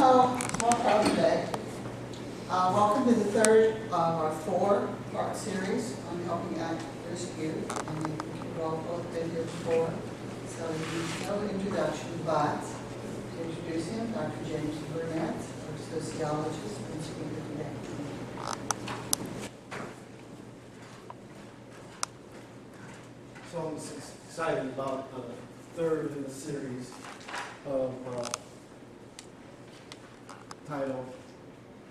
Small crowd today. Welcome to the third of our four-part series on helping at-risk youth. And you've all both been here before, so he needs no introduction, but to introduce him, Dr. James Burnett, our sociologist and speaker today. So I'm excited about the third in the series of titled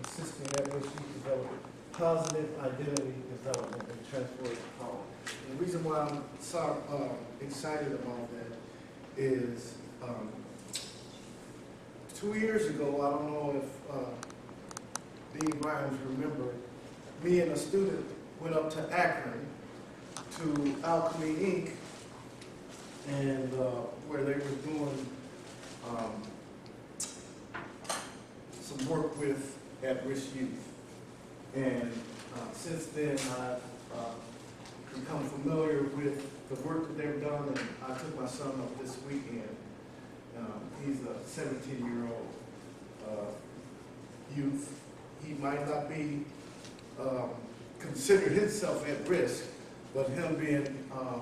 Assisting at-risk youth develop positive identity development and transformative power. And the reason why I'm so excited about that is 2 years ago, I don't know if Dean Grimes remember, me and a student went up to Akron to Alchemy Inc. and where they were doing some work with at-risk youth. And since then, I've become familiar with the work that they've done, and I took my son up this weekend. He's a 17-year-old youth. He might not be considered himself at risk, but him being a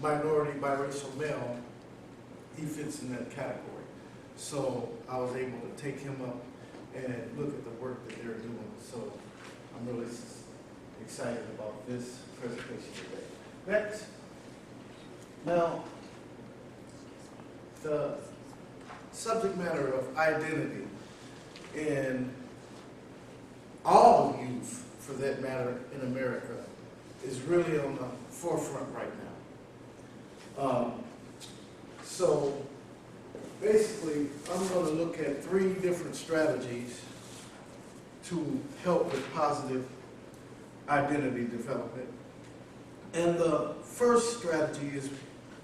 minority biracial male, he fits in that category. So I was able to take him up and look at the work that they're doing. So I'm really excited about this presentation today. Next. Now, the subject matter of identity in all youth, for that matter, in America, is really on the forefront right now. So basically, I'm going to look at 3 different strategies to help with positive identity development. And the first strategy is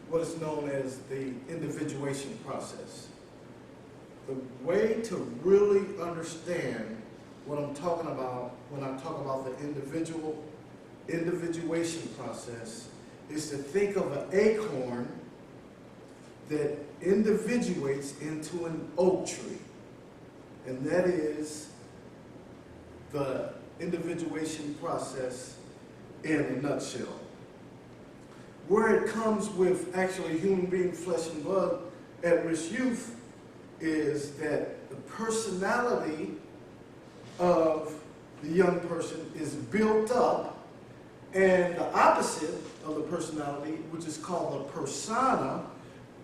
what is known as the individuation process. The way to really understand what I'm talking about when I talk about the individuation process is to think of an acorn that individuates into an oak tree. And that is the individuation process in a nutshell. Where it comes with actually human being, flesh and blood, at-risk youth, is that the personality of the young person is built up, and the opposite of the personality, which is called the persona,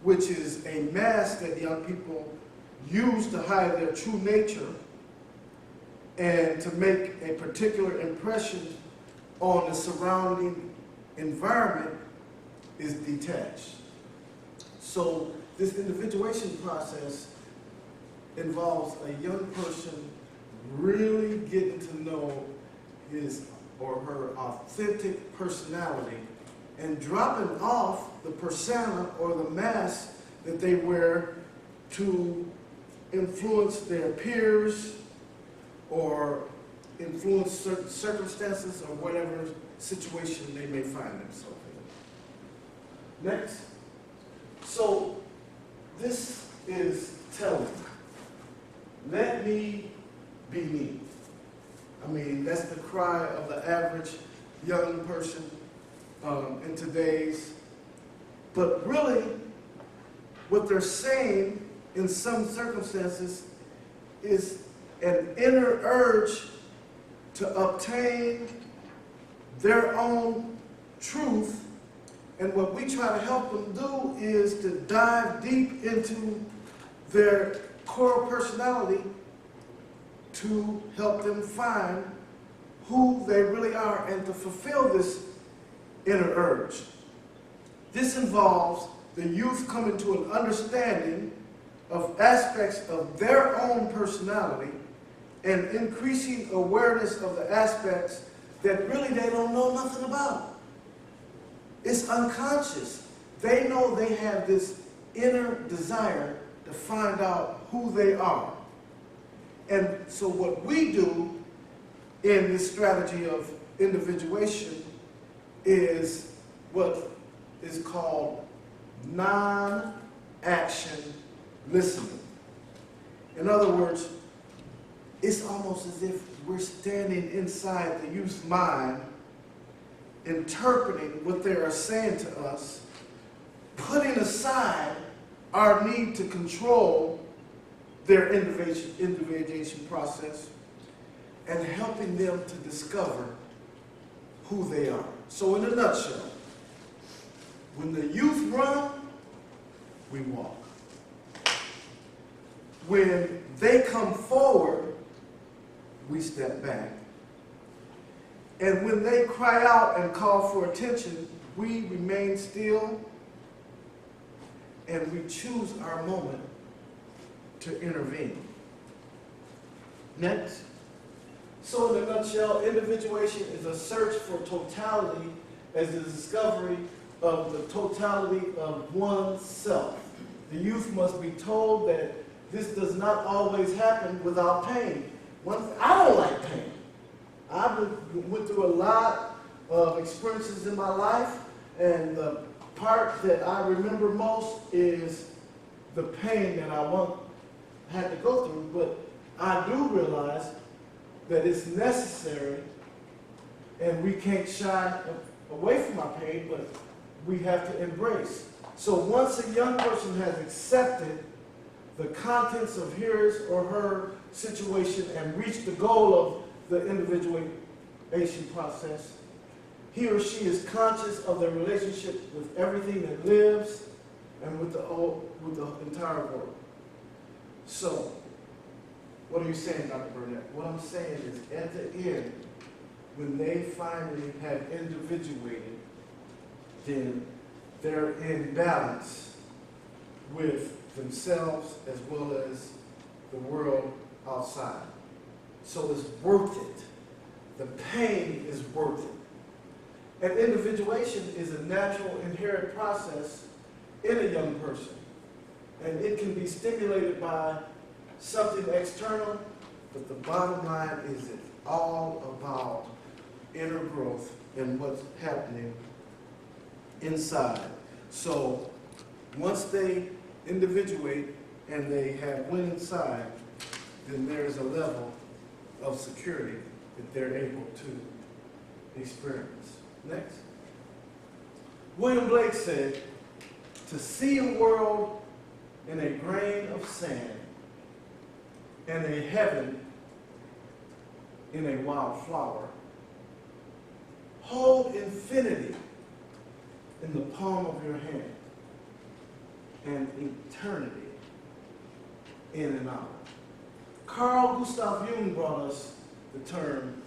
which is a mask that young people use to hide their true nature and to make a particular impression on the surrounding environment, is detached. So this individuation process involves a young person really getting to know his or her authentic personality and dropping off the persona or the mask that they wear to influence their peers or influence certain circumstances or whatever situation they may find themselves in. Next. So this is telling. Let me be me. I mean, that's the cry of the average young person in today's. But really, what they're saying in some circumstances is an inner urge to obtain their own truth. And what we try to help them do is to dive deep into their core personality to help them find who they really are and to fulfill this inner urge. This involves the youth coming to an understanding of aspects of their own personality and increasing awareness of the aspects that really they don't know nothing about. It's unconscious. They know they have this inner desire to find out who they are. And so what we do in this strategy of individuation is what is called non-action listening. In other words, it's almost as if we're standing inside the youth's mind, interpreting what they are saying to us, putting aside our need to control their individuation process, and helping them to discover who they are. So in a nutshell, when the youth run, we walk. When they come forward, we step back. And when they cry out and call for attention, we remain still and we choose our moment to intervene. Next. So in a nutshell, individuation is a search for totality as the discovery of the totality of oneself. The youth must be told that this does not always happen without pain. I don't like pain. I went through a lot of experiences in my life, and the part that I remember most is the pain that I once had to go through. But I do realize that it's necessary, and we can't shy away from our pain, but we have to embrace. So once a young person has accepted the contents of his or her situation and reached the goal of the individuation process, he or she is conscious of their relationship with everything that lives and with the entire world. So, what are you saying, Dr. Burnett? What I'm saying is, at the end, when they finally have individuated, then they're in balance with themselves as well as the world outside. So it's worth it. The pain is worth it. And individuation is a natural, inherent process in a young person. And it can be stimulated by something external, but the bottom line is it's all about inner growth and what's happening inside. So once they individuate and they have went inside, then there's a level of security that they're able to experience. Next. William Blake said, to see a world in a grain of sand and a heaven in a wild flower, hold infinity in the palm of your hand and eternity in an hour. Carl Gustav Jung brought us the term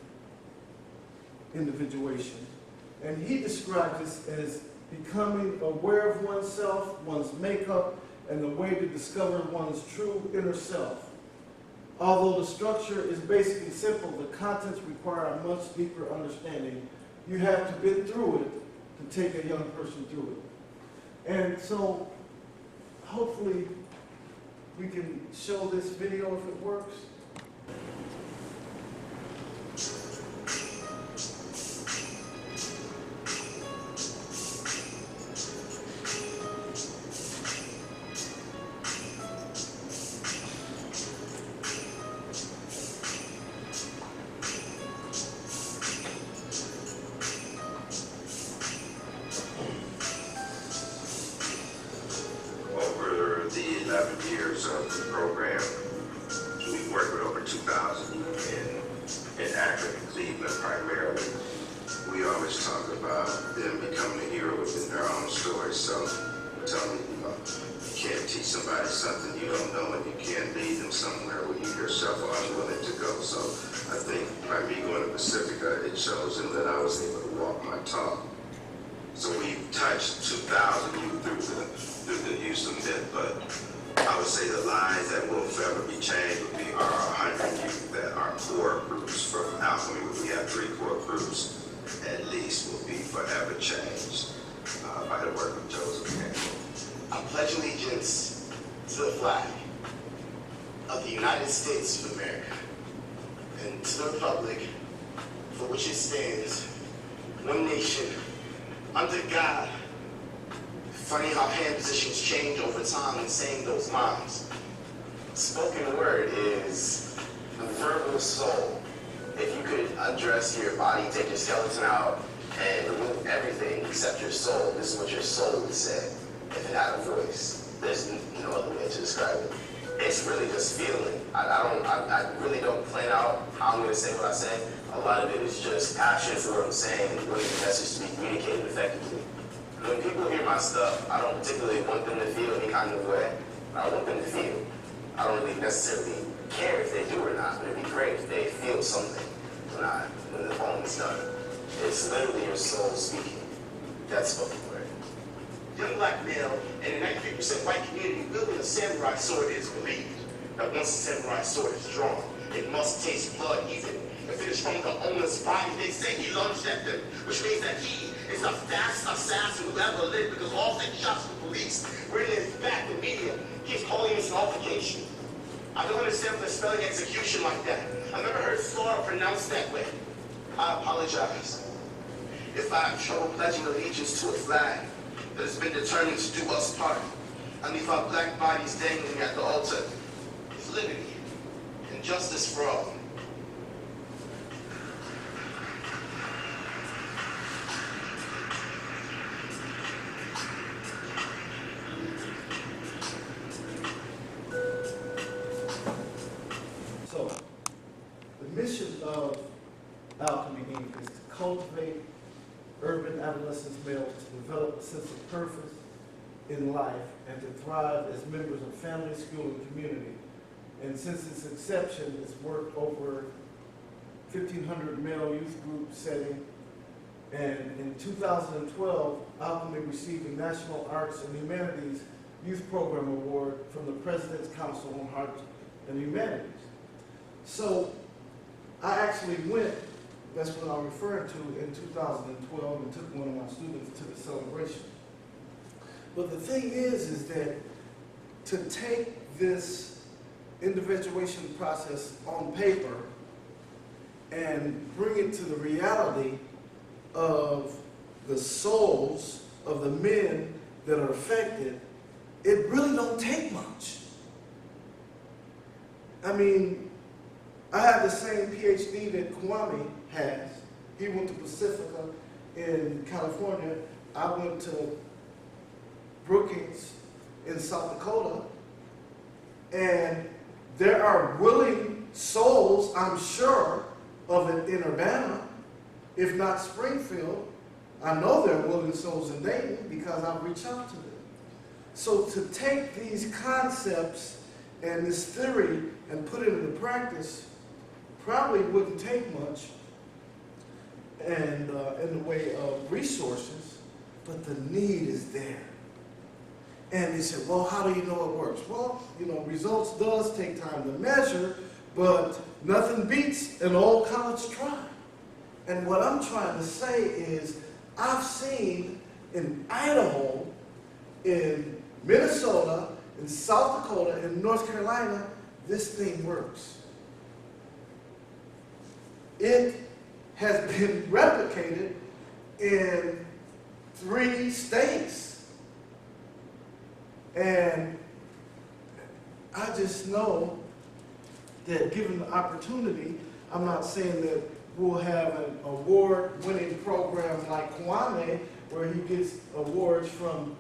individuation, and he described this as becoming aware of oneself, one's makeup, and the way to discover one's true inner self. Although the structure is basically simple, the contents require a much deeper understanding. You have to been through it to take a young person through it. And so, hopefully, we can show this video if it works. The 11 years of the program, we worked with over 2,000 in Akron and Cleveland primarily. We always talk about them becoming a hero within their own story. So tell me, you can't teach somebody something you don't know, and you can't lead them somewhere where you yourself are unwilling to go. So I think by me going to Pacifica, it shows them that I was able to walk my talk. So we've touched 2,000 youth through the use of myth, but I would say the lives that will forever be changed would be our 100 youth that are core groups from Alchemy. We have 3 core groups at least will be forever changed by the work of Joseph Campbell. I pledge allegiance to the flag of the United States of America and to the republic for which it stands, one nation, under God. Funny how hand positions change over time in saying those lines. Spoken word is the verbal soul. If you could undress your body, take your skeleton out, and remove everything except your soul, this is what your soul would say if it had a voice. There's no other way to describe it. It's really just feeling. I really don't plan out how I'm going to say what I say. A lot of it is just passion for what I'm saying and wanting the message to be communicated effectively. When people hear my stuff, I don't particularly want them to feel any kind of way. I want them to feel. I don't really necessarily care if they do or not, but it'd be great if they feel something when the poem is done. It's literally your soul speaking. That's spoken word. Young black male in a 93% white community wielding a samurai sword is believed that once a samurai sword is drawn, it must taste blood even if it is from the owner's body. They say he lunged at them, which means that he is the fastest assassin who ever lived because all 6 shots from police were in his back. The media keeps calling this an altercation. I don't understand the spelling execution like that. I've never heard Flora pronounced that way. I apologize if I have trouble pledging allegiance to a flag that has been determined to do us part. And leave our black bodies dangling at the altar is liberty and justice for all. So, the mission of Alchemy Inc. is to cultivate urban adolescent males to develop a sense of purpose in life and to thrive as members of family, school, and community. And since its inception, it's worked over 1,500 male youth group setting. And in 2012, Alchemy received the National Arts and Humanities Youth Program Award from the President's Council on Arts and Humanities. So I actually went, that's what I'm referring to, in 2012 and took one of my students to the celebration. But the thing is that to take this individuation process on paper and bring it to the reality of the souls of the men that are affected, it really don't take much. I mean, I have the same PhD that Kwame has. He went to Pacifica in California. I went to Brookings in South Dakota. And there are willing souls, I'm sure, of it in Urbana, if not Springfield. I know there are willing souls in Dayton because I've reached out to them. So to take these concepts and this theory and put it into practice probably wouldn't take much and in the way of resources, but the need is there. And they said, well, how do you know it works? Well, you know, results does take time to measure, but nothing beats an old college try. And what I'm trying to say is I've seen in Idaho, in Minnesota, in South Dakota, in North Carolina, this thing works. It has been replicated in 3 states. And I just know that given the opportunity, I'm not saying that we'll have an award-winning program like Kwame, where he gets awards from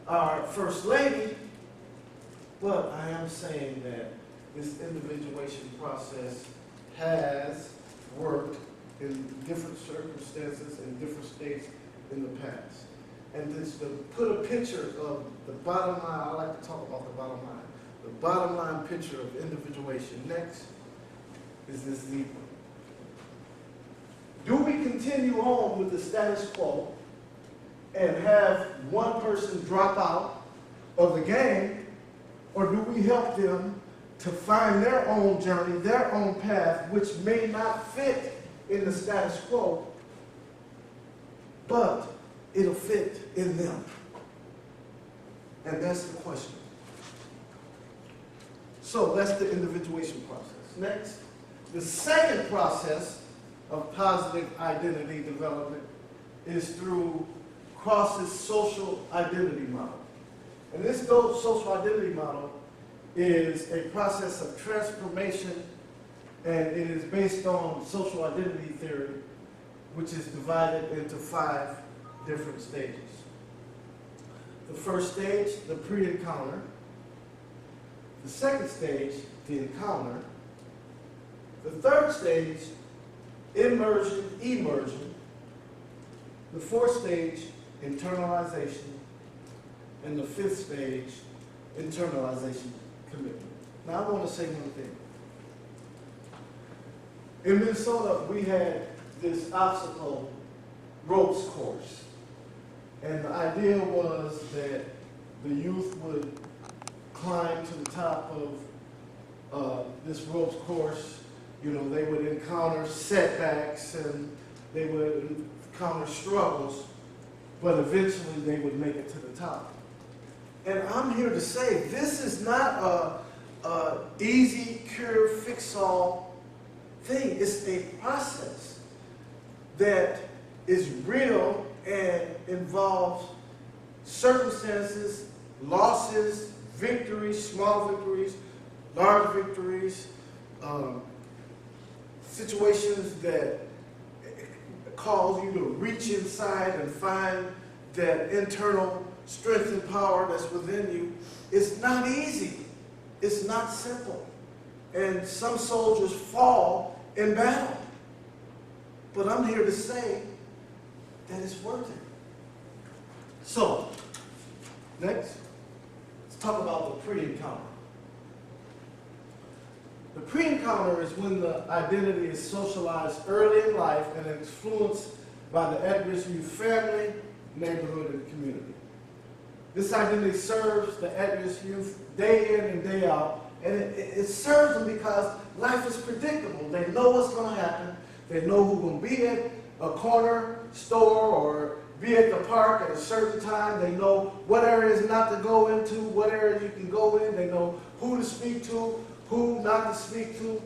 our First Lady, but I am saying that this individuation process has worked in different circumstances in different states in the past. And just to put a picture of the bottom line, I like to talk about the bottom line. The bottom line picture of individuation next is this deep one. Do we continue on with the status quo and have one person drop out of the game, or do we help them to find their own journey, their own path, which may not fit in the status quo, but it'll fit in them? And that's the question. So that's the individuation process. Next, the second process of positive identity development is through Cross's social identity model. And this social identity model is a process of transformation, and it is based on social identity theory, which is divided into 5 different stages. The first stage, the pre-encounter. The second stage, the encounter. The third stage, immersion, emersion. The fourth stage, internalization. And the fifth stage, internalization, commitment. Now I want to say one thing. In Minnesota, we had this obstacle ropes course. And the idea was that the youth would climb to the top of this ropes course. You know, they would encounter setbacks and they would encounter struggles, but eventually they would make it to the top. And I'm here to say this is not a easy cure, fix-all thing. It's a process that is real and involves circumstances, losses, victories, small victories, large victories, situations that cause you to reach inside and find that internal strength and power that's within you. It's not easy. It's not simple. And some soldiers fall in battle. But I'm here to say that it's worth it. So, next, let's talk about the pre-encounter. The pre-encounter is when the identity is socialized early in life and influenced by the at-risk youth family, neighborhood, and community. This identity serves the at-risk youth day in and day out, and it serves them because life is predictable. They know what's going to happen. They know who's going to be at a corner store or be at the park at a certain time. They know what areas not to go into, what areas you can go in. They know who to speak to, who not to speak to.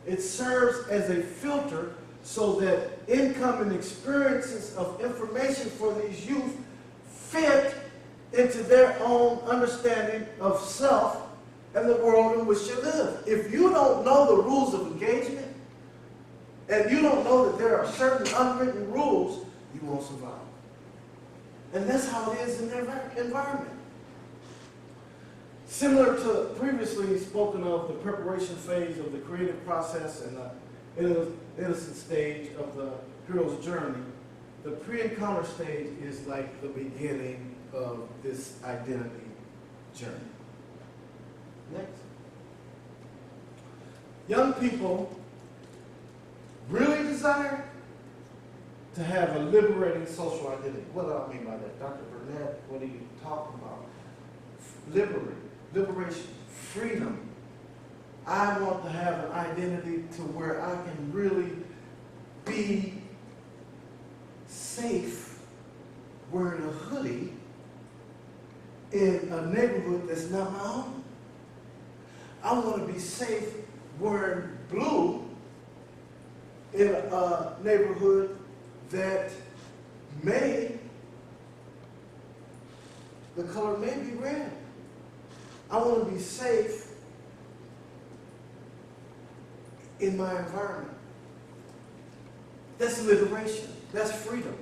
It serves as a filter so that incoming experiences of information for these youth fit into their own understanding of self and the world in which you live. If you don't know the rules of engagement, and you don't know that there are certain unwritten rules, you won't survive. And that's how it is in their environment. Similar to previously spoken of the preparation phase of the creative process and the innocent stage of the hero's journey, the pre-encounter stage is like the beginning of this identity journey. Next. Young people really desire to have a liberating social identity. What do I mean by that? Dr. Burnett, what are you talking about? Liberation, freedom. I want to have an identity to where I can really be safe wearing a hoodie in a neighborhood that's not my own. I want to be safe wearing blue in a neighborhood that the color may be red. I want to be safe in my environment. That's liberation. That's freedom.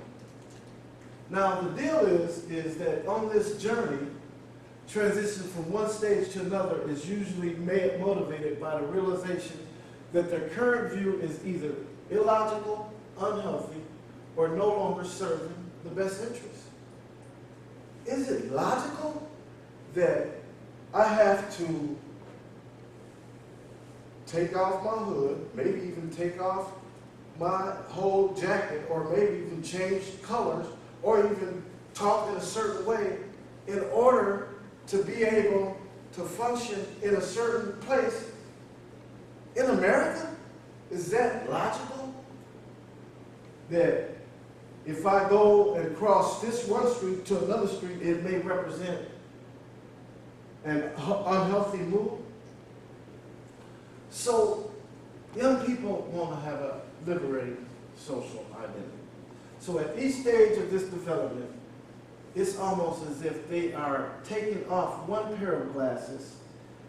Now the deal is that on this journey, transition from one stage to another is usually motivated by the realization that their current view is either illogical, unhealthy, or no longer serving the best interest. Is it logical that I have to take off my hood, maybe even take off my whole jacket, or maybe even change colors, or even talk in a certain way in order to be able to function in a certain place in America? Is that logical? That if I go and cross this one street to another street, it may represent an unhealthy mood? So young people want to have a liberating social identity. So at each stage of this development, it's almost as if they are taking off one pair of glasses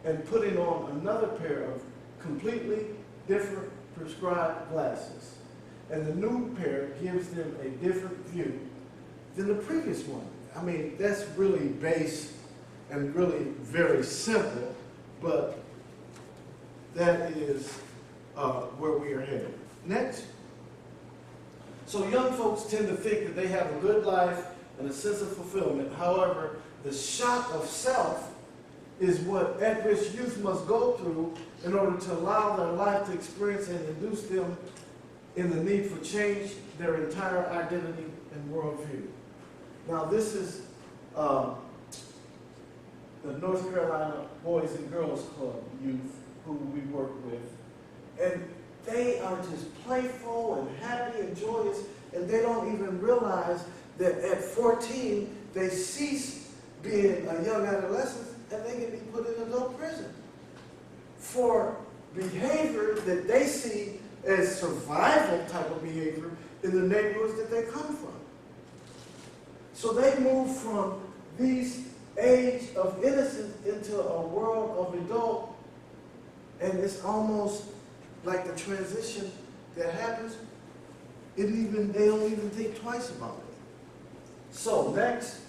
and putting on another pair of completely different prescribed glasses. And the new pair gives them a different view than the previous one. I mean, that's really base and really very simple, but that is where we are headed. Next. So young folks tend to think that they have a good life and a sense of fulfillment. However, the shock of self is what at-risk youth must go through in order to allow their life to experience and induce them in the need for change their entire identity and worldview. Now, this is the North Carolina Boys and Girls Club youth who we work with. And they are just playful and happy and joyous, and they don't even realize that at 14, they cease being a young adolescent and they can be put in adult prison for behavior that they see as survival type of behavior in the neighborhoods that they come from. So they move from these age of innocence into a world of adult, and it's almost like the transition that happens, they don't even think twice about it. So next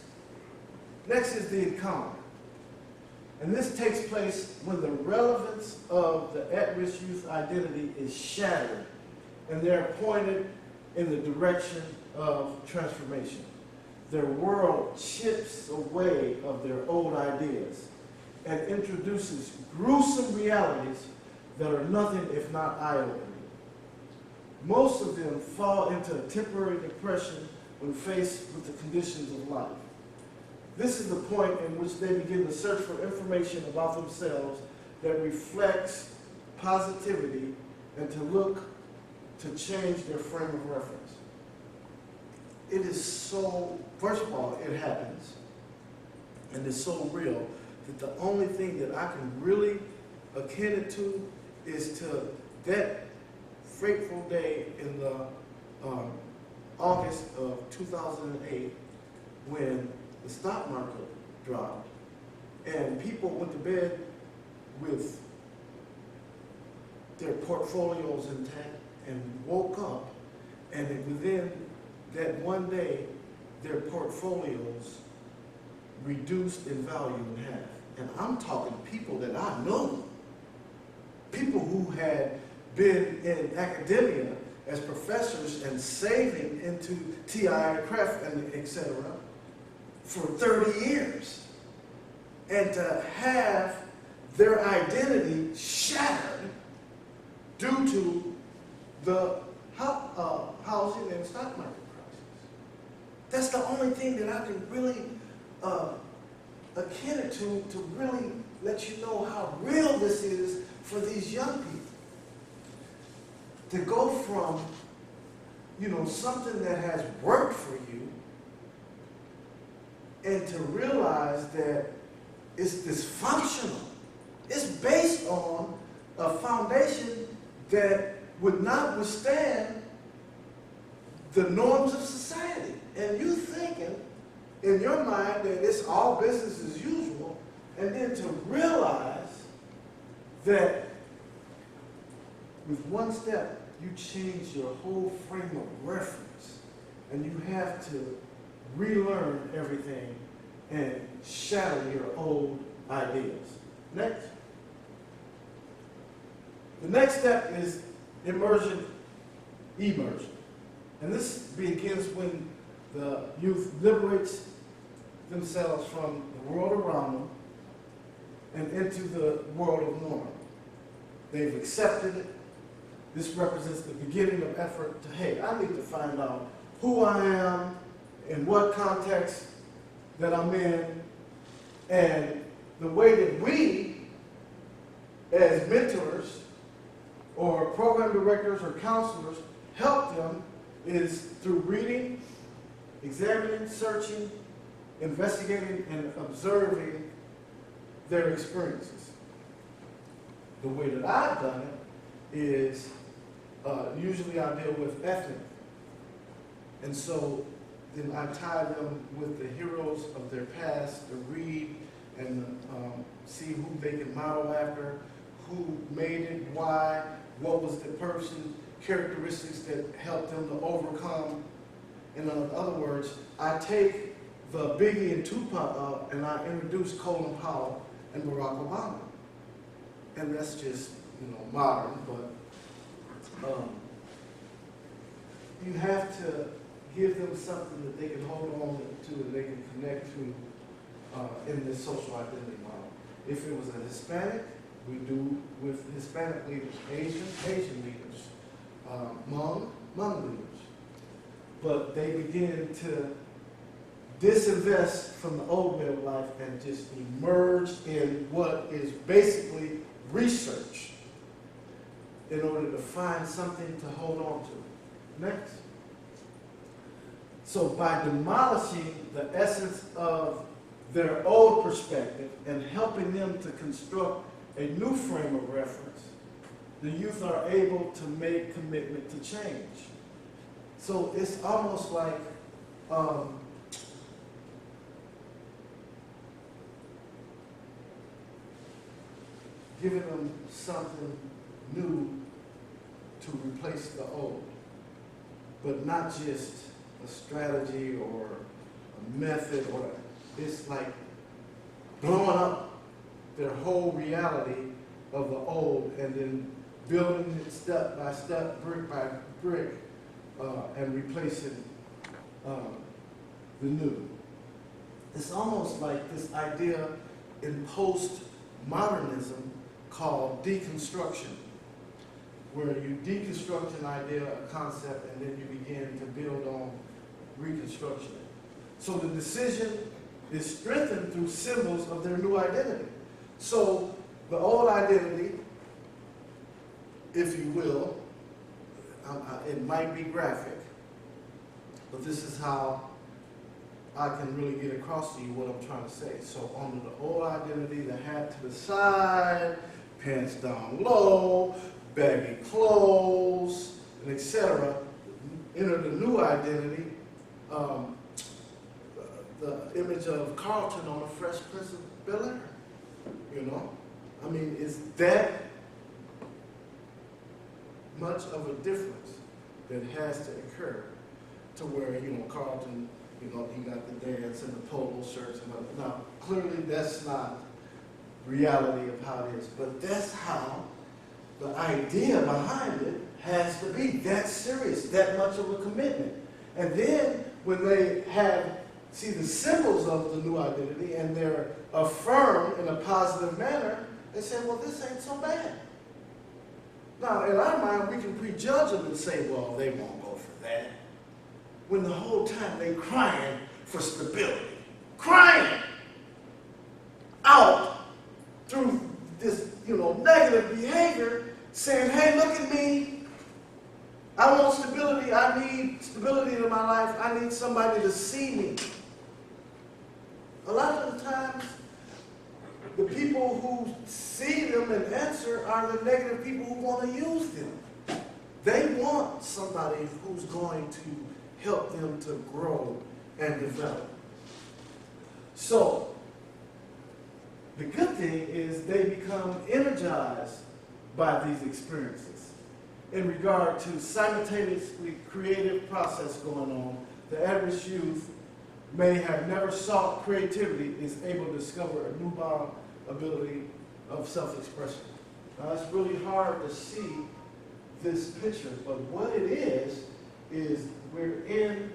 is the encounter. And this takes place when the relevance of the at-risk youth identity is shattered and they're pointed in the direction of transformation. Their world chips away of their old ideas and introduces gruesome realities that are nothing if not eye-opening. Most of them fall into a temporary depression when faced with the conditions of life. This is the point in which they begin to search for information about themselves that reflects positivity and to look to change their frame of reference. It is so, first of all, it happens, and it's so real that the only thing that I can really akin it to is to that fateful day in the August of 2008 when the stock market dropped and people went to bed with their portfolios intact and woke up, and within that one day their portfolios reduced in value in half. And I'm talking people that I know, people who had been in academia as professors and saving into TI, craft, and etc. for 30 years. And to have their identity shattered due to the housing and stock market crisis. That's the only thing that I can really akin it to really let you know how real this is for these young people. To go from, something that has worked for you and to realize that it's dysfunctional. It's based on a foundation that would not withstand the norms of society. And you thinking in your mind that it's all business as usual, and then to realize that with one step, you change your whole frame of reference, and you have to relearn everything and shatter your old ideas. Next. The next step is immersion. And this begins when the youth liberates themselves from the world around them and into the world of norm. They've accepted it. This represents the beginning of effort to, hey, I need to find out who I am, in what context that I'm in, and the way that we, as mentors or program directors or counselors, help them is through reading, examining, searching, investigating, and observing their experiences. The way that I've done it is usually I deal with ethnic. And so then I tie them with the heroes of their past to read and see who they can model after, who made it, why, what was the person, characteristics that helped them to overcome. In other words, I take the Biggie and Tupac and I introduce Colin Powell and Barack Obama. And that's just, modern, but you have to give them something that they can hold on to and they can connect to in this social identity model. If it was a Hispanic, we do with Hispanic leaders, Asian leaders, Hmong leaders. But they begin to disinvest from the old way of life and just emerge in what is basically research in order to find something to hold on to. Next. So by demolishing the essence of their old perspective and helping them to construct a new frame of reference, the youth are able to make commitment to change. So it's almost like giving them something new to replace the old, but not just a strategy or a method, or it's like blowing up their whole reality of the old and then building it step by step, brick by brick, and replacing the new. It's almost like this idea in postmodernism called deconstruction, where you deconstruct an idea, a concept, and then you begin to build on reconstruction. So the decision is strengthened through symbols of their new identity. So the old identity, if you will, it might be graphic, but this is how I can really get across to you what I'm trying to say. So under the old identity, the hat to the side, pants down low, baggy clothes, and etc. Enter the new identity, the image of Carlton on the Fresh Prince of Bel-Air. I mean, is that much of a difference that has to occur to where, Carlton, he got the dance and the polo shirts and other. Now, clearly that's not reality of how it is, but that's how the idea behind it has to be that serious, that much of a commitment. And then when they see the symbols of the new identity and they're affirmed in a positive manner, they say, well, this ain't so bad. Now, in our mind, we can prejudge them and say, well, they won't go for that. When the whole time they crying for stability, crying out through this, negative behavior, saying, hey, look at me. I want stability. I need stability in my life. I need somebody to see me. A lot of the times, the people who see them and answer are the negative people who want to use them. They want somebody who's going to help them to grow and develop. So, the good thing is they become energized by these experiences. In regard to simultaneously creative process going on, the average youth may have never sought creativity is able to discover a newfound ability of self-expression. Now, it's really hard to see this picture, but what it is we're in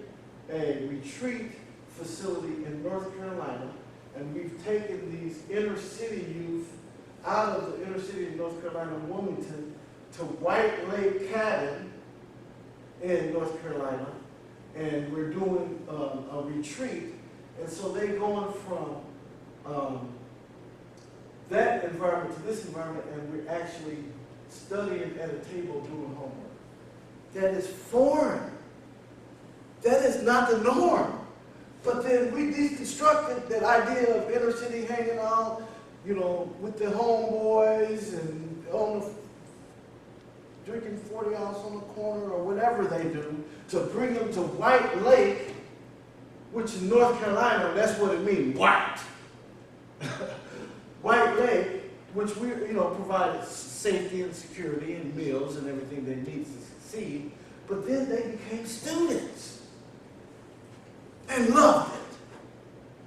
a retreat facility in North Carolina, and we've taken these inner city youth out of the inner city of North Carolina, Wilmington, to White Lake Cabin in North Carolina, and we're doing a retreat. And so they're going from that environment to this environment, and we're actually studying at a table doing homework. That is foreign. That is not the norm. But then we deconstructed that idea of inner city hanging out, with the homeboys and drinking 40 ounce on the corner or whatever they do, to bring them to White Lake, which is North Carolina. That's what it means, white. White Lake, which we, provided safety and security and meals and everything they need to succeed, but then they became students and loved it.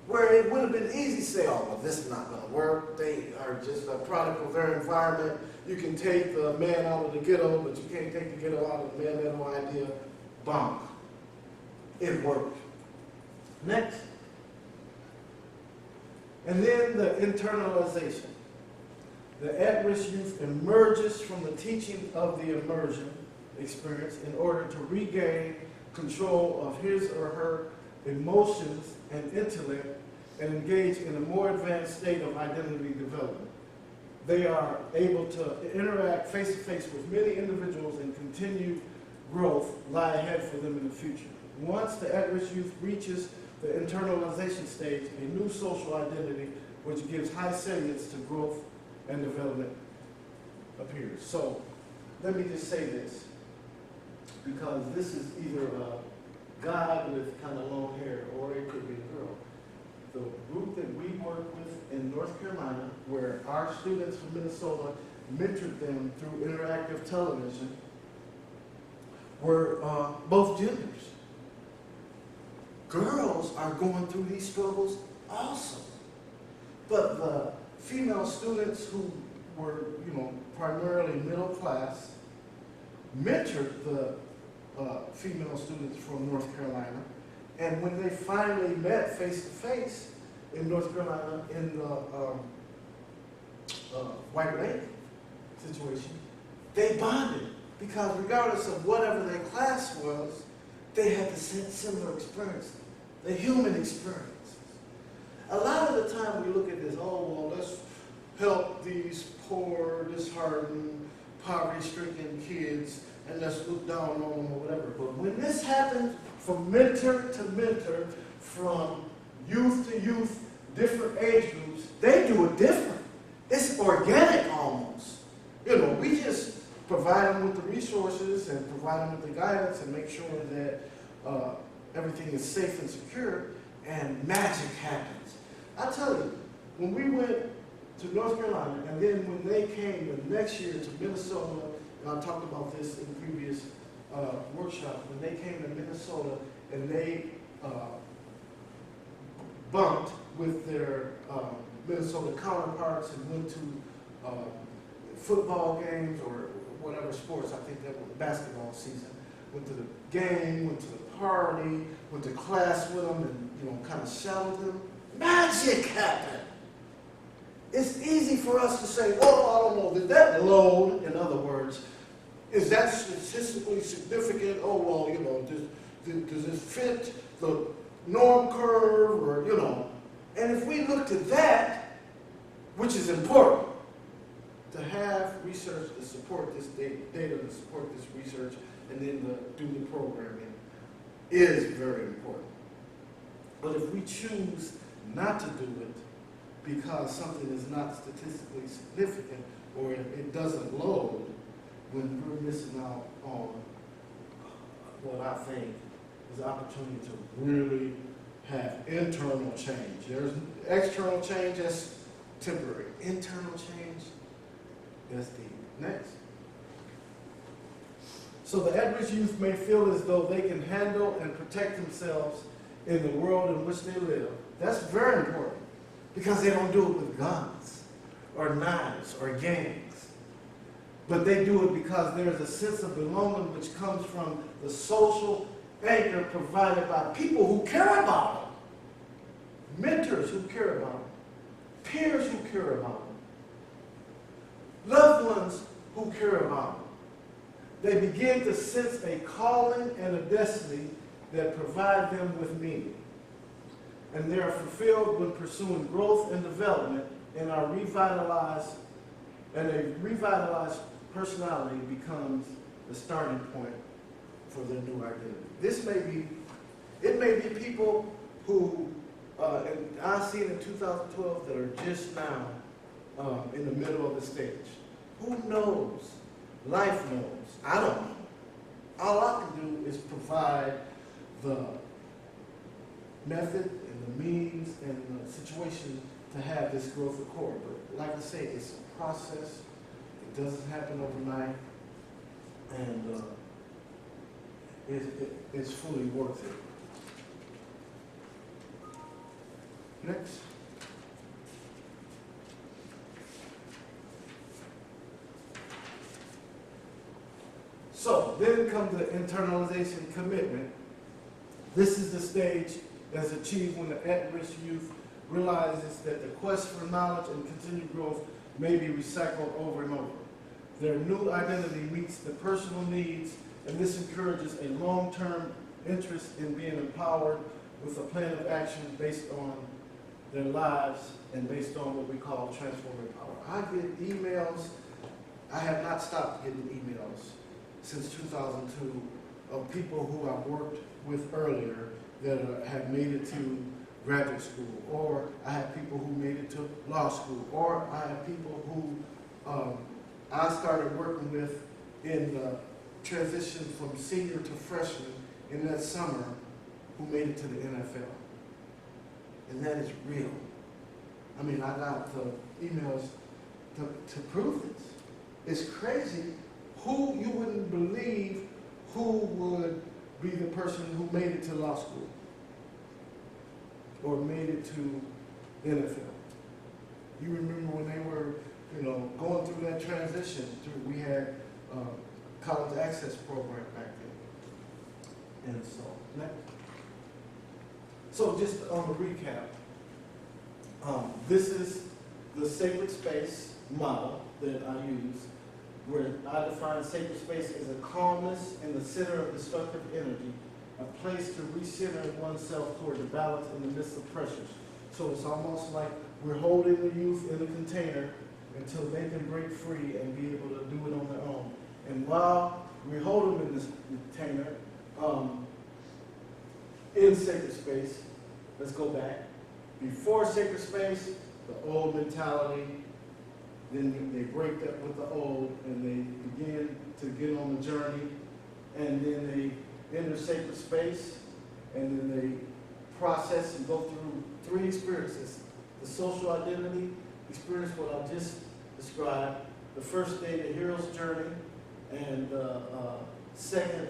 Where it would have been easy to say, oh, well, this is not going to work. They are just a product of their environment. You can take the man out of the ghetto, but you can't take the ghetto out of the man. That whole idea, bonk. It worked. Next. And then the internalization. The at-risk youth emerges from the teaching of the immersion experience in order to regain control of his or her emotions and intellect and engage in a more advanced state of identity development. They are able to interact face-to-face with many individuals, and continued growth lie ahead for them in the future. Once the at-risk youth reaches the internalization stage, a new social identity which gives high salience to growth and development appears. So let me just say this, because this is either a guy with kind of long hair or it could be a girl. The group that we work with in North Carolina, where our students from Minnesota mentored them through interactive television, were both genders. Girls are going through these struggles also. But the female students who were, primarily middle class, mentored the female students from North Carolina. And when they finally met face to face in North Carolina in the White Lake situation, they bonded, because regardless of whatever their class was, they had the similar experience, the human experience. A lot of the time we look at this, oh, well, let's help these poor, disheartened, poverty-stricken kids, and let's look down on them or whatever. But when this happens from mentor to mentor, from youth to youth, different age groups, they do it different. It's organic almost. We just provide them with the resources and provide them with the guidance and make sure that everything is safe and secure, and magic happens. I tell you, when we went to North Carolina, and then when they came the next year to Minnesota, and I talked about this in previous workshops, when they came to Minnesota and they bunked with their Minnesota counterparts and went to football games or whatever sports, I think that was basketball season, went to the game, went to the party, went to class with them and kind of shadowed them. Magic happened. It's easy for us to say, oh, I don't know, did that load, in other words, is that statistically significant? Oh, well, does it fit the norm curve, or, And if we look to that, which is important, to have research to support this data to support this research, and then to do the programming, is very important. But if we choose not to do it because something is not statistically significant, or it doesn't load, when we're missing out on what I think is an opportunity to really have internal change. There's external change that's temporary. Internal change, that's deep. Next. So the at-risk youth may feel as though they can handle and protect themselves in the world in which they live. That's very important, because they don't do it with guns or knives or gangs. But they do it because there's a sense of belonging which comes from the social anchor provided by people who care about them. Mentors who care about them. Peers who care about them. Loved ones who care about them. They begin to sense a calling and a destiny that provide them with meaning. And they are fulfilled when pursuing growth and development, and a revitalized personality becomes the starting point for their new identity. It may be people who, and I've seen in 2012, that are just now in the middle of the stage. Who knows? Life knows. I don't know. All I can do is provide the method and the means and the situation to have this growth occur. But like I say, it's a process. It doesn't happen overnight, and it's fully worth it. Next. So then comes the internalization commitment. This is the stage that's achieved when the at-risk youth realizes that the quest for knowledge and continued growth may be recycled over and over. Their new identity meets the personal needs, and this encourages a long-term interest in being empowered with a plan of action based on their lives and based on what we call transforming power. I get emails. I have not stopped getting emails since 2002 of people who I've worked with earlier that have made it to graduate school, or I have people who made it to law school, or I have people who I started working with in the transition from senior to freshman in that summer who made it to the NFL. And that is real. I mean, I got the emails to prove this. It's crazy. Who you wouldn't believe who would be the person who made it to law school or made it to NFL. You remember when they were, going through that transition. We had college access program back then, and so next. So just on a recap, this is the sacred space model that I use, where I define sacred space as a calmness in the center of destructive energy, a place to recenter oneself toward the balance in the midst of pressures. So it's almost like we're holding the youth in a container until they can break free and be able to do it on their own. And while we hold them in this container, in sacred space, let's go back. Before sacred space, the old mentality, then they break that with the old, and they begin to get on the journey, and then they enter sacred space, and then they process and go through three experiences. The social identity experience, what I just described, the first day, the hero's journey, and the second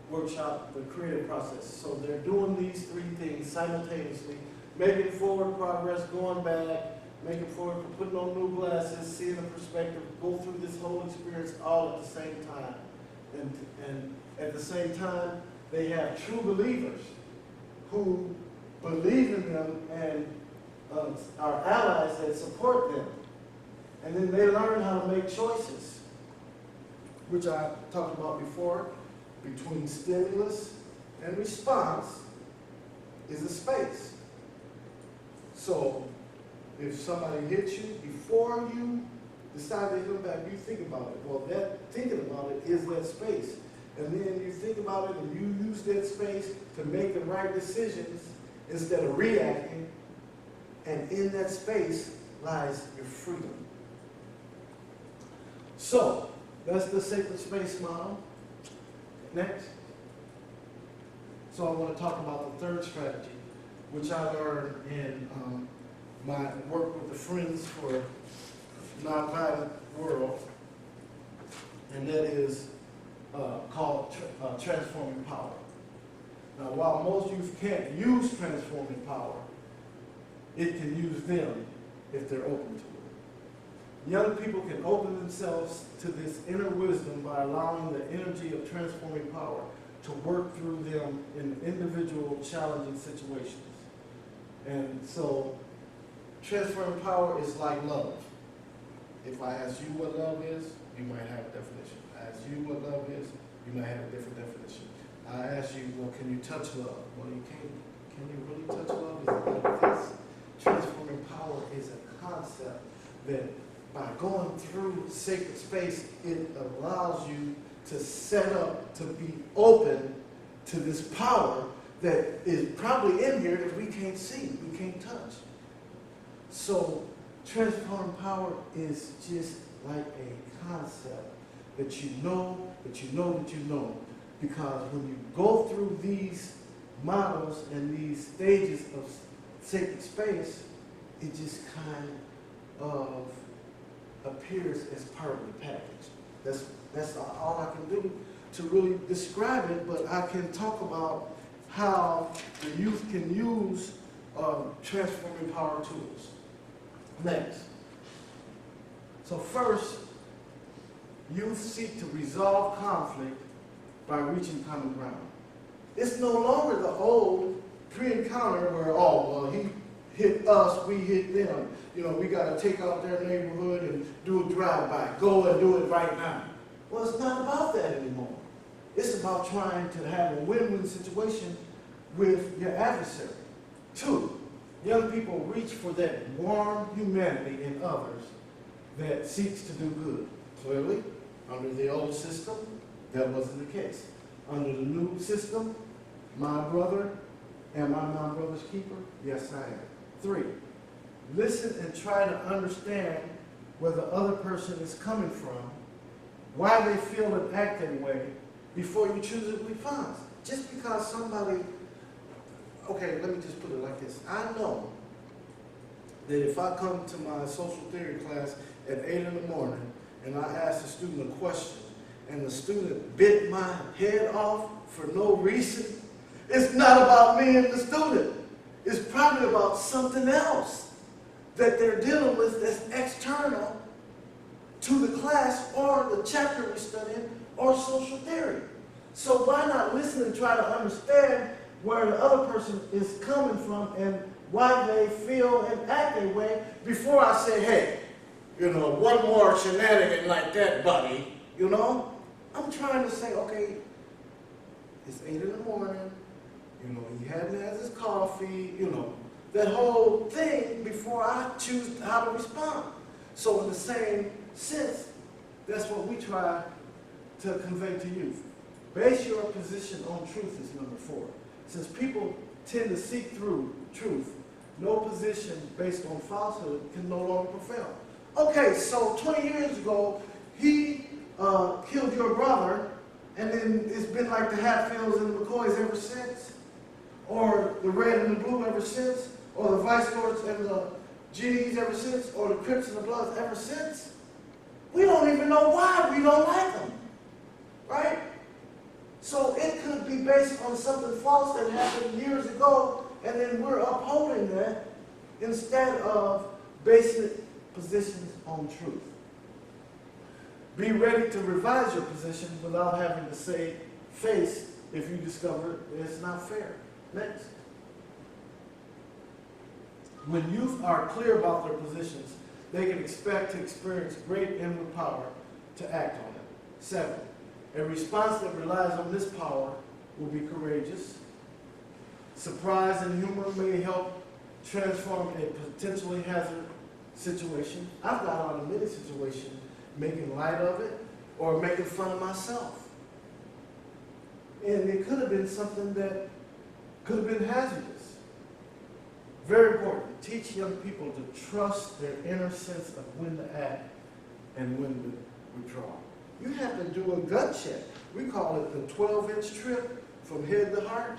workshop, the creative process. So they're doing these three things simultaneously, making forward progress, going back, making forward, putting on new glasses, seeing the perspective, go through this whole experience all at the same time. And at the same time, they have true believers who believe in them and are allies that support them. And then they learn how to make choices, which I talked about before. Between stimulus and response is a space. So if somebody hits you, before you decide to hit them back, you think about it. Well, that thinking about it is that space. And then you think about it and you use that space to make the right decisions instead of reacting. And in that space lies your freedom. So that's the sacred space model. Next. So I want to talk about the third strategy, which I learned in my work with the Friends for Nonviolent World, and that is called transforming power. Now, while most youth can't use transforming power, it can use them if they're open to it. Young people can open themselves to this inner wisdom by allowing the energy of transforming power to work through them in individual challenging situations. And so, transforming power is like love. If I ask you what love is, you might have a definition. I ask you what love is, you might have a different definition. I ask you, well, can you touch love? Well, you can't. Can you really touch love? Is it like this? Transforming power is a concept that by going through sacred space, it allows you to set up, to be open to this power that is probably in here that we can't see, we can't touch. So transforming power is just like a concept that you know, that you know, that you know. Because when you go through these models and these stages of sacred space, it just kind of appears as part of the package. That's all I can do to really describe it, but I can talk about how the youth can use transforming power tools. Next. So first, youth seek to resolve conflict by reaching common ground. It's no longer the old pre-encounter where, oh, well, he hit us, we hit them. You know, we got to take out their neighborhood and do a drive-by. Go and do it right now. Well, it's not about that anymore. It's about trying to have a win-win situation with your adversary. 2, young people reach for that warm humanity in others that seeks to do good. Clearly, under the old system, that wasn't the case. Under the new system, my brother, am I my brother's keeper? Yes, I am. 3, listen and try to understand where the other person is coming from, why they feel and act that way, before you choose a response. Just because somebody, okay, let me just put it like this. I know that if I come to my social theory class at 8 in the morning and I ask the student a question and the student bit my head off for no reason, it's not about me and the student. It's probably about something else that they're dealing with that's external to the class or the chapter we're studying or social theory. So why not listen and try to understand where the other person is coming from and why they feel and act that way before I say, hey, you know, one more shenanigan like that, buddy, you know? I'm trying to say, okay, it's 8 in the morning, you know, he hadn't had his coffee, you know, that whole thing before I choose how to respond. So in the same sense, that's what we try to convey to youth. Base your position on truth is number 4. Since people tend to seek through truth, no position based on falsehood can no longer prevail. Okay, so 20 years ago, he killed your brother, and then it's been like the Hatfields and the McCoys ever since, or the Red and the Blue ever since, or the Vice Lords and the GDs ever since, or the Crips and the Bloods ever since. We don't even know why we don't like them, right? So it could be based on something false that happened years ago, and then we're upholding that instead of basing positions on truth. Be ready to revise your position without having to say face if you discover it's not fair. Next. When youth are clear about their positions, they can expect to experience great inward power to act on it. 7. A response that relies on this power will be courageous. Surprise and humor may help transform a potentially hazard situation. I've got out of many situations making light of it or making fun of myself. And it could have been something that could have been hazardous. Very important. Teach young people to trust their inner sense of when to act and when to withdraw. You have to do a gut check. We call it the 12-inch trip from head to heart.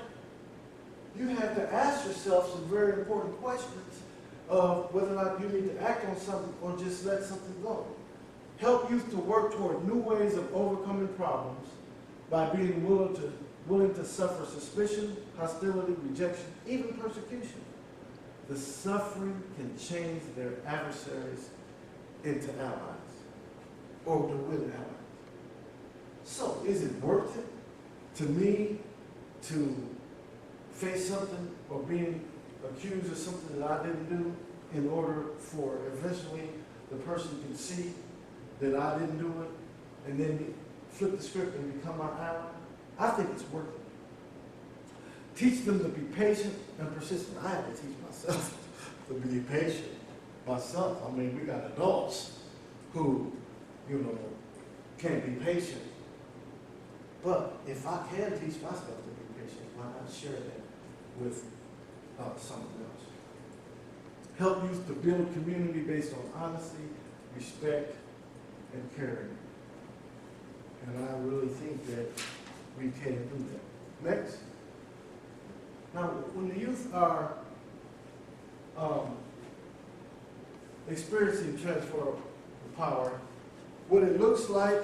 You have to ask yourself some very important questions of whether or not you need to act on something or just let something go. Help youth to work toward new ways of overcoming problems by being willing to suffer suspicion, hostility, rejection, even persecution. The suffering can change their adversaries into allies or to win allies. So, is it worth it to me to face something or being accused of something that I didn't do in order for eventually the person can see that I didn't do it and then flip the script and become my ally? I think it's worth it. Teach them to be patient and persistent. I have to teach myself to be patient myself. I mean, we got adults who, you know, can't be patient. But if I can teach myself to be patient, why not share that with someone else? Help youth to build community based on honesty, respect, and caring. And I really think that we can do that. Next. Now, when the youth are experiencing transfer of power. What it looks like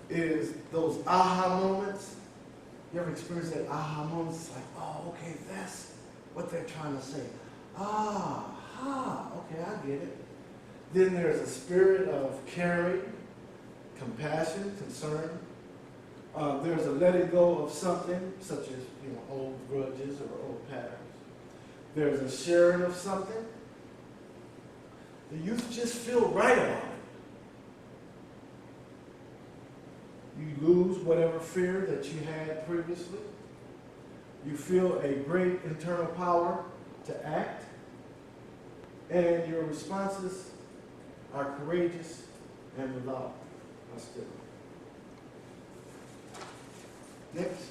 is those aha moments. You ever experienced that aha moment? It's like, oh, okay, that's what they're trying to say. Okay, I get it. Then there's a spirit of caring, compassion, concern. There's a letting go of something, such as old grudges or old patterns. There's a sharing of something. The youth just feel right about it. You lose whatever fear that you had previously. You feel a great internal power to act. And your responses are courageous and without hostility. Next.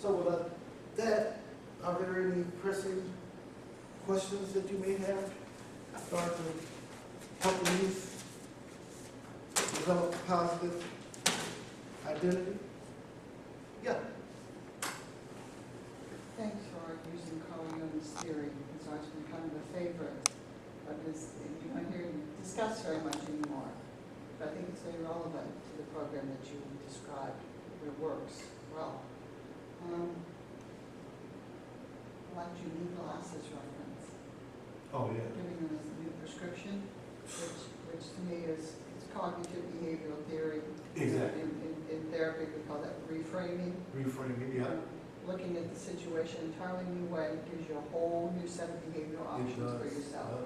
So with that, are there any pressing questions that you may have? Start to help the youth develop a positive identity? Yeah. Thanks for using Carl Jung's theory. It's actually kind of a favorite, but you don't hear it discussed very much anymore. But I think it's very relevant to the program that you described. It works well. I liked your new glasses reference. Oh, yeah. Giving them a new prescription, which to me is cognitive behavioral theory. Exactly. In therapy, we call that reframing. Reframing, yeah. Looking at the situation entirely new way gives you a whole new set of behavioral options for yourself.